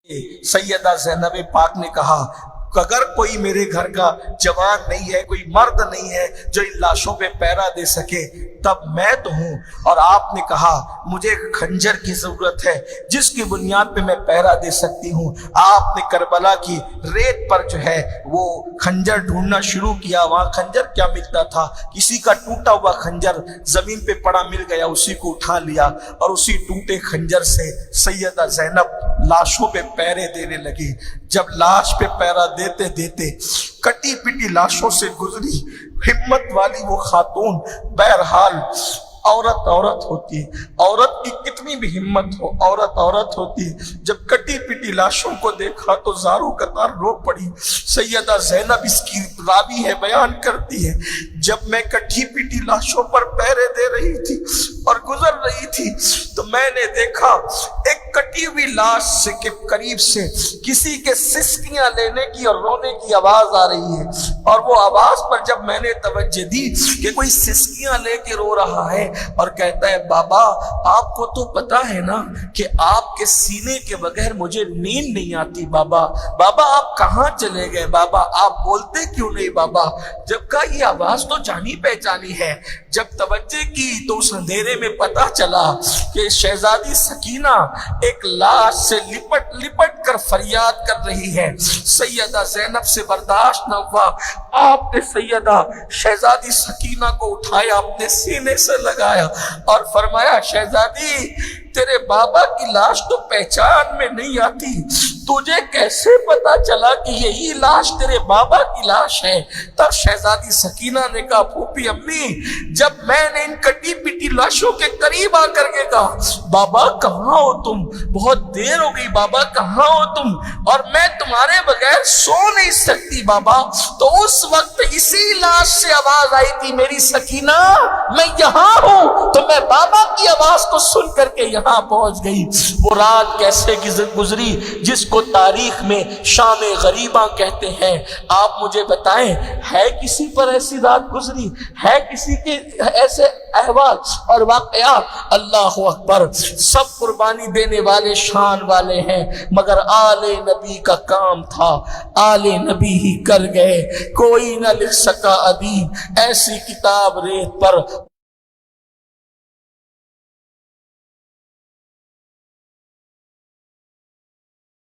सैयदा ज़ैनब पाक ने कहा अगर कोई मेरे घर का जवान नहीं है, कोई मर्द नहीं है जो इन लाशों पे पहरा दे सके, तब मैं तो हूं। और आपने कहा मुझे खंजर की जरूरत है जिसकी बुनियाद पे मैं पहरा दे सकती हूँ। आपने करबला की रेत पर जो है वो खंजर ढूंढना शुरू किया। वहां खंजर क्या मिलता था, किसी का टूटा हुआ खंजर जमीन पे पड़ा मिल गया, उसी को उठा लिया और उसी टूटे खंजर से सैयदा ज़ैनब लाशों पे पहरे देने लगी। जब लाश पे पहरा देते देते कटी पिटी लाशों से गुजरी, हिम्मत वाली वो खातून, बहरहाल औरत औरत होती है, औरत की कितनी भी हिम्मत हो औरत औरत होती है। जब कटी पिटी लाशों को देखा तो ज़ारो कतार रो पड़ी। सैयदा ज़ैनब इसकी रावी है, बयान करती है, जब मैं कटी पिटी लाशों पर पहरे दे रही थी और गुजर रही थी तो मैंने देखा एक कटी हुई लाश से के करीब से किसी के सिसकियां लेने की और रोने की आवाज आ रही है। और वो आवाज पर जब मैंने तवज्जो दी कि कोई सिसकियां लेके रो रहा है और कहता है बाबा आपको तो पता है ना कि आपके सीने के बगैर मुझे नींद नहीं आती। बाबा बाबा आप कहाँ चले गए, बाबा आप बोलते क्यों नहीं बाबा। जब का ये आवाज तो जानी पहचानी है। जब तवज्जो की तो उस अंधेरे में पता चला कि शहजादी सकीना एक लाश से लिपट लिपट कर फरियाद कर रही है। सैयदा ज़ैनब से बर्दाश्त न हुआ, आपने सैयदा शहजादी सकीना को उठाया, अपने सीने से लगाया और फरमाया शहजादी तेरे बाबा की लाश तो पहचान में नहीं आती, तुझे कैसे पता चला कि यही लाश तेरे बाबा की लाश है। तब शहजादी सकीना ने कहा फूफी अम्मी जब मैंने इन कटी पिटी लाशों के करीब आकर के कहा बाबा कहाँ हो तुम, बहुत देर हो गई बाबा कहाँ हो तुम, और मैं तुम्हारे बगैर सो नहीं सकती बाबा, तो उस वक्त इसी लाश से आवाज आई थी मेरी सकीना मैं यहाँ हूँ। तो मैं बाबा की आवाज को सुन करके यहाँ पहुंच गई। वो रात कैसे गुजरी जिसको तारीख में शाम गरीबा कहते हैं। आप मुझे बताएं है किसी पर ऐसी रात गुजरी, है किसी के ऐसे अहवाल और वाकयात। अल्लाह अकबर, सब कुर्बानी देने वाले शान वाले हैं, मगर आले नबी का काम था, आले नबी ही कर गए। कोई न लिख सका अदीब ऐसी किताब रेत पर